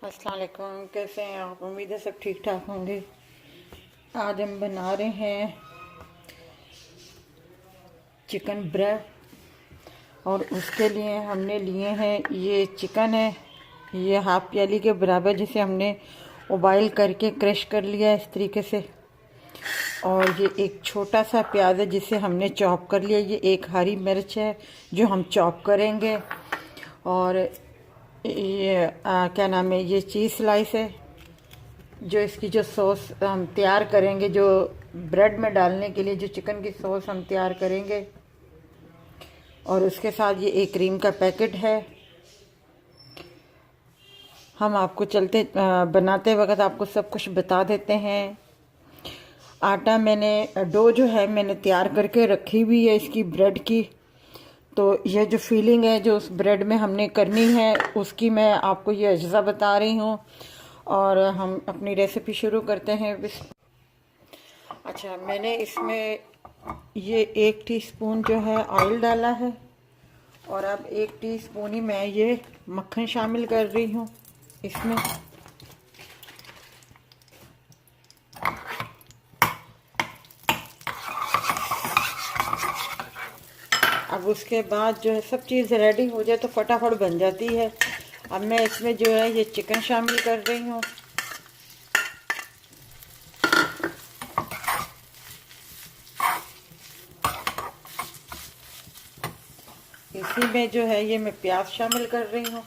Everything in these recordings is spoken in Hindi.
अस्सलाम वालेकुम। कैसे हैं आप? उम्मीद है सब ठीक ठाक होंगे। आज हम बना रहे हैं चिकन ब्रेड और उसके लिए हमने लिए हैं ये चिकन है, ये हाफ प्याली के बराबर, जिसे हमने उबाइल करके क्रश कर लिया है इस तरीके से। और ये एक छोटा सा प्याज है जिसे हमने चॉप कर लिया। ये एक हरी मिर्च है जो हम चॉप करेंगे। और ये क्या नाम है, ये चीज़ स्लाइस है जो इसकी जो सॉस हम तैयार करेंगे, जो ब्रेड में डालने के लिए जो चिकन की सॉस हम तैयार करेंगे। और उसके साथ ये एक क्रीम का पैकेट है। हम आपको चलते बनाते वक्त आपको सब कुछ बता देते हैं। आटा डो जो है मैंने तैयार करके रखी हुई है इसकी ब्रेड की। तो ये जो फीलिंग है जो उस ब्रेड में हमने करनी है उसकी मैं आपको ये अज्जा बता रही हूँ। और हम अपनी रेसिपी शुरू करते हैं। अच्छा, मैंने इसमें ये 1 टीस्पून जो है ऑयल डाला है। और अब 1 टीस्पून ही मैं ये मक्खन शामिल कर रही हूँ इसमें। अब उसके बाद जो है सब चीज़ रेडी हो जाए तो फटाफट बन जाती है। अब मैं इसमें जो है ये चिकन शामिल कर रही हूँ। इसी में जो है ये मैं प्याज शामिल कर रही हूँ।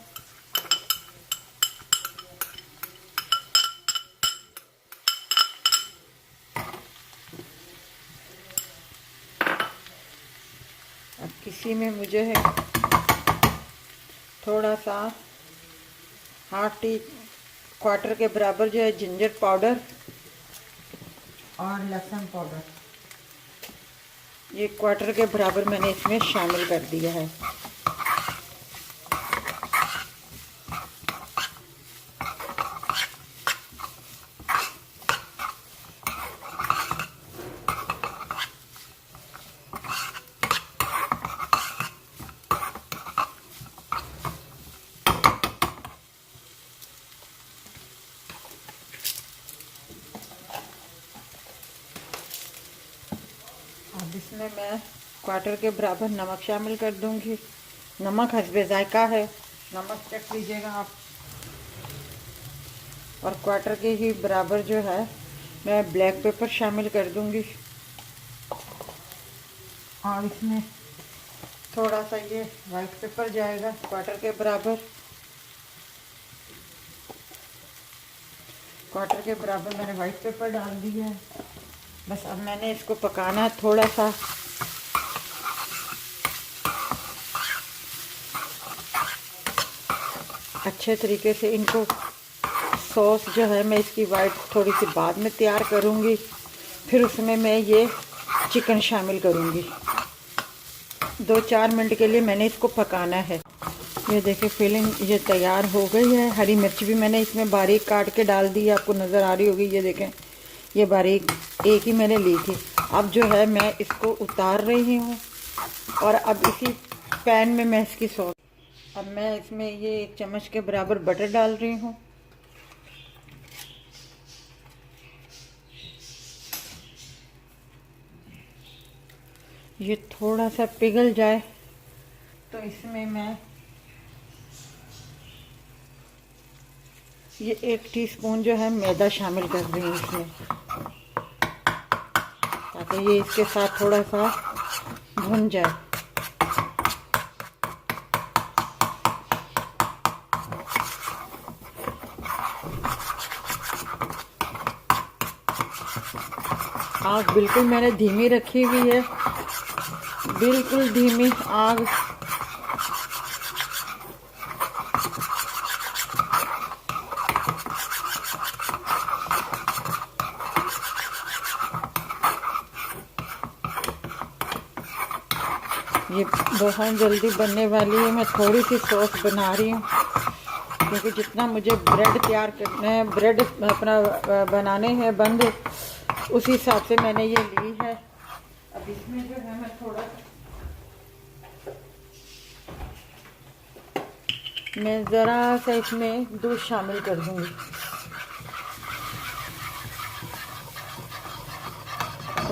अब इसी में मुझे है थोड़ा सा क्वार्टर के बराबर जो है जिंजर पाउडर और लहसुन पाउडर, ये क्वार्टर के बराबर मैंने इसमें शामिल कर दिया है। अब इसमें मैं क्वार्टर के बराबर नमक शामिल कर दूंगी। नमक हस्बे जायका है, नमक चख लीजिएगा आप। और क्वार्टर के ही बराबर जो है मैं ब्लैक पेपर शामिल कर दूंगी। और इसमें थोड़ा सा ये वाइट पेपर जाएगा क्वार्टर के बराबर। क्वार्टर के बराबर मैंने वाइट पेपर डाल दिया है। बस अब मैंने इसको पकाना है थोड़ा सा। अच्छे तरीके से इनको सॉस जो है मैं इसकी वाइट थोड़ी सी बाद में तैयार करूँगी। फिर उसमें मैं ये चिकन शामिल करूँगी। 2-4 मिनट के लिए मैंने इसको पकाना है। ये देखिए फीलिंग ये तैयार हो गई है। हरी मिर्च भी मैंने इसमें बारीक काट के डाल दी है, आपको नज़र आ रही होगी। ये देखें ये बारीक एक ही मैंने ली थी। अब जो है मैं इसको उतार रही हूँ। और अब इसी पैन में मैं इसकी सॉस, अब मैं इसमें ये 1 चम्मच के बराबर बटर डाल रही हूँ। ये थोड़ा सा पिघल जाए तो इसमें मैं ये 1 टीस्पून जो है मैदा शामिल कर रही हूँ इसमें, ताकि ये इसके साथ थोड़ा सा भुन जाए। आग बिल्कुल मैंने धीमी रखी हुई है, बिल्कुल धीमी आग। ये बहुत जल्दी बनने वाली है। मैं थोड़ी सी सॉस बना रही हूँ क्योंकि जितना मुझे ब्रेड तैयार करना है, ब्रेड अपना बनाने हैं बंद, उसी हिसाब से मैंने ये ली है। अब इसमें जो है मैं थोड़ा मैं ज़रा सा इसमें दूध शामिल कर दूंगी,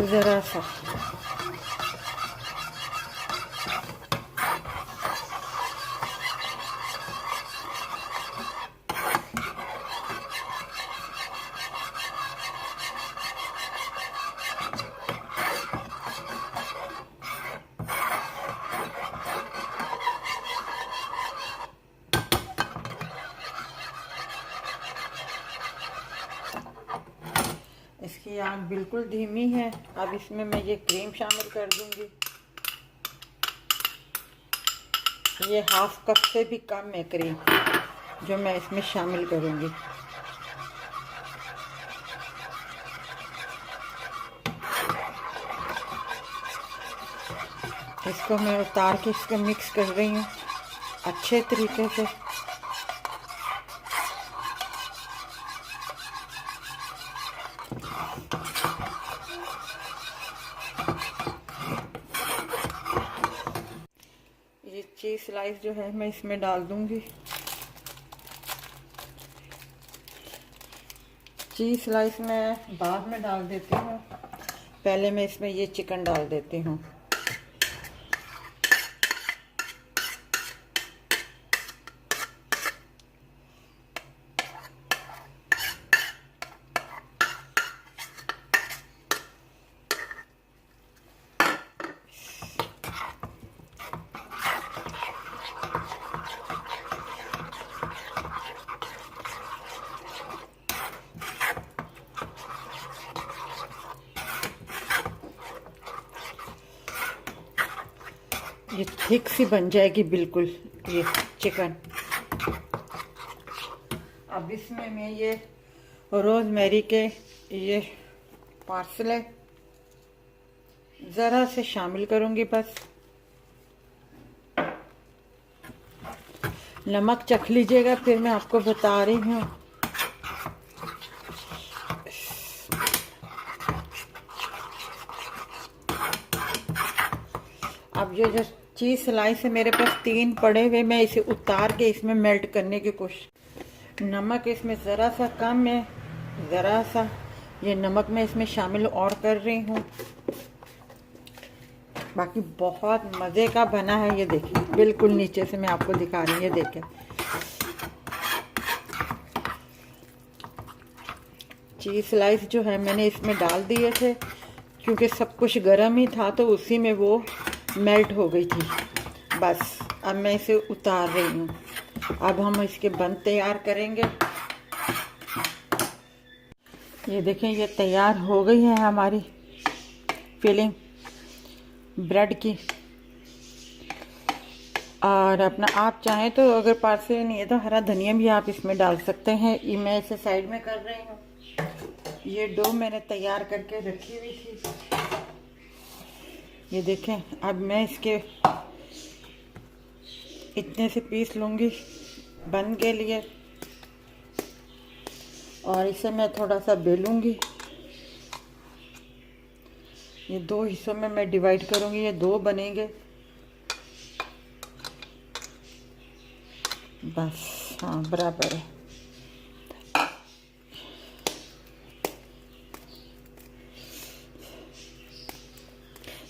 ज़रा सा। इसकी आंच बिल्कुल धीमी है। अब इसमें मैं ये क्रीम शामिल कर दूंगी। ये हाफ कप से भी कम है क्रीम जो मैं इसमें शामिल करूंगी। इसको मैं उतार के इसको मिक्स कर रही हूँ अच्छे तरीके से। ये चीज़ स्लाइस जो है मैं इसमें डाल दूंगी। चीज़ स्लाइस मैं बाद में डाल देती हूँ, पहले मैं इसमें ये चिकन डाल देती हूँ। ये थिक सी बन जाएगी बिल्कुल ये चिकन। अब इसमें मैं ये रोज़मेरी के ये पार्सले ज़रा से शामिल करूँगी बस। नमक चख लीजिएगा, फिर मैं आपको बता रही हूँ। अब ये जो चीज़ स्लाइस है मेरे पास 3 पड़े हुए, मैं इसे उतार के इसमें मेल्ट करने की कोशिश। नमक इसमें ज़रा सा कम है, ज़रा सा ये नमक मैं इसमें शामिल और कर रही हूँ। बाकी बहुत मज़े का बना है। ये देखिए बिल्कुल नीचे से मैं आपको दिखा रही हूँ, ये देखें। चीज़ स्लाइस जो है मैंने इसमें डाल दिए थे, क्योंकि सब कुछ गर्म ही था तो उसी में वो मेल्ट हो गई थी। बस अब मैं इसे उतार रही हूँ। अब हम इसके बन तैयार करेंगे। ये देखें ये तैयार हो गई है हमारी फिलिंग ब्रेड की। और अपना आप चाहें तो अगर पार्सले नहीं है तो हरा धनिया भी आप इसमें डाल सकते हैं। ये मैं इसे साइड में कर रही हूँ। ये डो मैंने तैयार करके रखी हुई थी। ये देखें अब मैं इसके इतने से पीस लूँगी बन के लिए, और इसे मैं थोड़ा सा बेलूँगी। ये 2 हिस्सों में मैं डिवाइड करूँगी, ये 2 बनेंगे बस। हाँ बराबर है।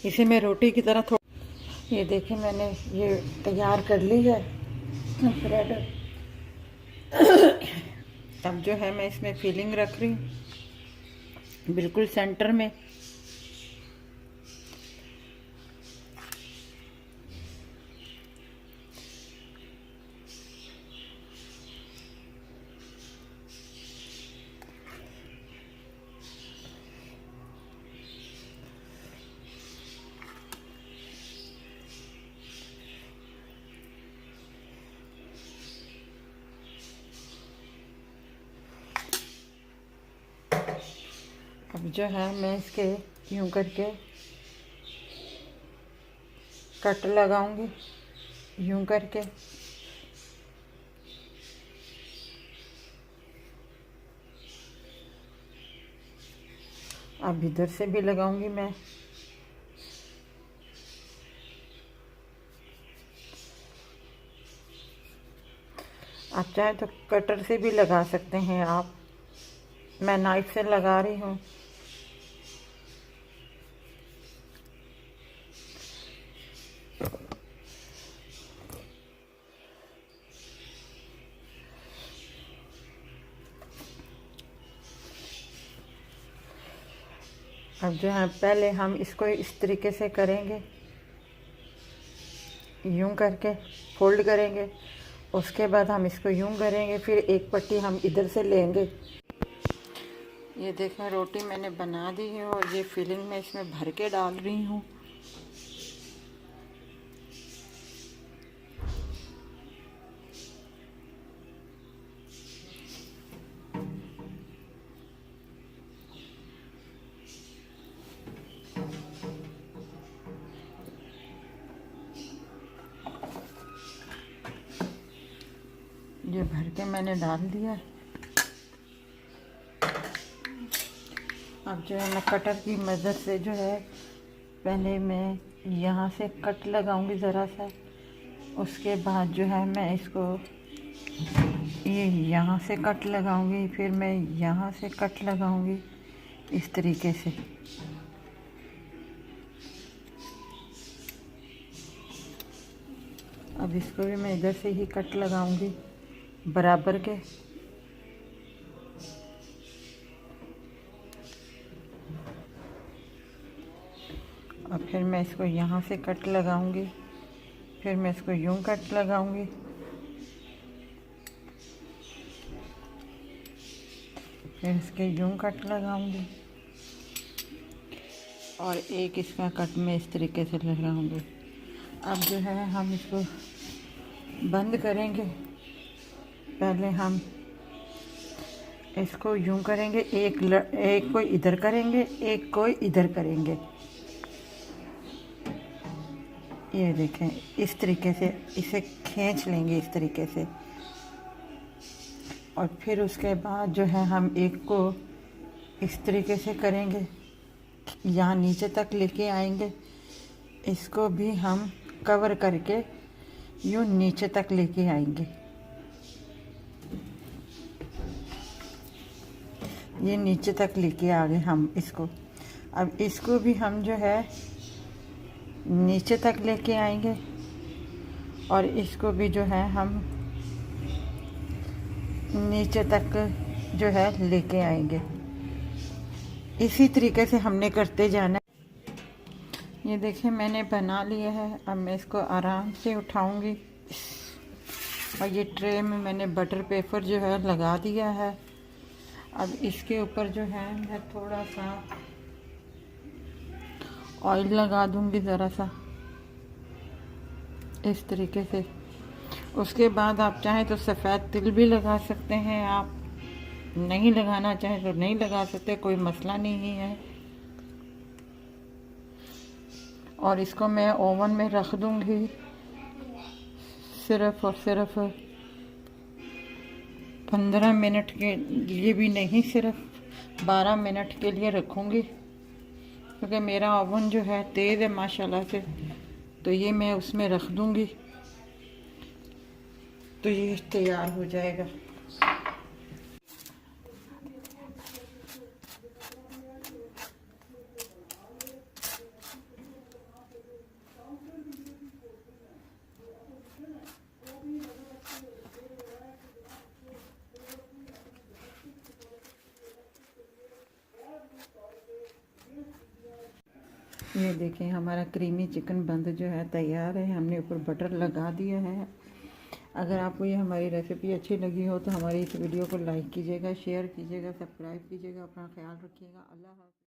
इसे मैं रोटी की तरह ये देखें मैंने ये तैयार कर ली है ब्रेड। अब जो है मैं इसमें फिलिंग रख रही हूँ बिल्कुल सेंटर में। अब जो है मैं इसके यूं करके कट लगाऊंगी यूं करके। अब इधर से भी लगाऊंगी मैं। आप चाहे तो कटर से भी लगा सकते हैं आप। मैं नाइफ से लगा रही हूँ। अब जो है पहले हम इसको इस तरीके से करेंगे, यूं करके फोल्ड करेंगे। उसके बाद हम इसको यूं करेंगे, फिर एक पट्टी हम इधर से लेंगे। ये देखें रोटी मैंने बना दी है और ये फिलिंग मैं इसमें भर के डाल रही हूँ। ये भर के मैंने डाल दिया। अब जो है मैं कटर की मदद से जो है पहले मैं यहाँ से कट लगाऊंगी ज़रा सा। उसके बाद जो है मैं इसको ये यहाँ से कट लगाऊंगी, फिर मैं यहाँ से कट लगाऊंगी इस तरीके से। अब इसको भी मैं इधर से ही कट लगाऊंगी बराबर के। और फिर मैं इसको यहाँ से कट लगाऊंगी, फिर मैं इसको यूं कट लगाऊंगी, फिर इसके यूं कट लगाऊंगी और एक इसका कट मैं इस तरीके से लगाऊंगी। अब जो है हम इसको बंद करेंगे। पहले हम इसको यूं करेंगे, एक को इधर करेंगे, एक को इधर करेंगे। ये देखें इस तरीके से इसे खींच लेंगे इस तरीके से। और फिर उसके बाद जो है हम एक को इस तरीके से करेंगे, यहाँ नीचे तक लेके आएंगे। इसको भी हम कवर करके यूँ नीचे तक लेके आएंगे। ये नीचे तक लेके आ गए हम इसको। अब इसको भी हम जो है नीचे तक लेके आएंगे और इसको भी जो है हम नीचे तक जो है लेके आएंगे। इसी तरीके से हमने करते जाना। ये देखिए मैंने बना लिया है। अब मैं इसको आराम से उठाऊंगी और ये ट्रे में मैंने बटर पेपर जो है लगा दिया है। अब इसके ऊपर जो है मैं थोड़ा सा ऑयल लगा दूंगी ज़रा सा इस तरीके से। उसके बाद आप चाहें तो सफ़ेद तिल भी लगा सकते हैं, आप नहीं लगाना चाहें तो नहीं लगा सकते, कोई मसला नहीं है। और इसको मैं ओवन में रख दूंगी सिर्फ और सिर्फ 15 मिनट के लिए भी नहीं, सिर्फ 12 मिनट के लिए रखूंगी, क्योंकि मेरा ओवन जो है तेज़ है माशाल्लाह से। तो ये मैं उसमें रख दूंगी तो ये तैयार हो जाएगा। ये देखें हमारा क्रीमी चिकन बंद जो है तैयार है। हमने ऊपर बटर लगा दिया है। अगर आपको ये हमारी रेसिपी अच्छी लगी हो तो हमारी इस वीडियो को लाइक कीजिएगा, शेयर कीजिएगा, सब्सक्राइब कीजिएगा। अपना ख्याल रखिएगा। अल्लाह हाफ़िज़।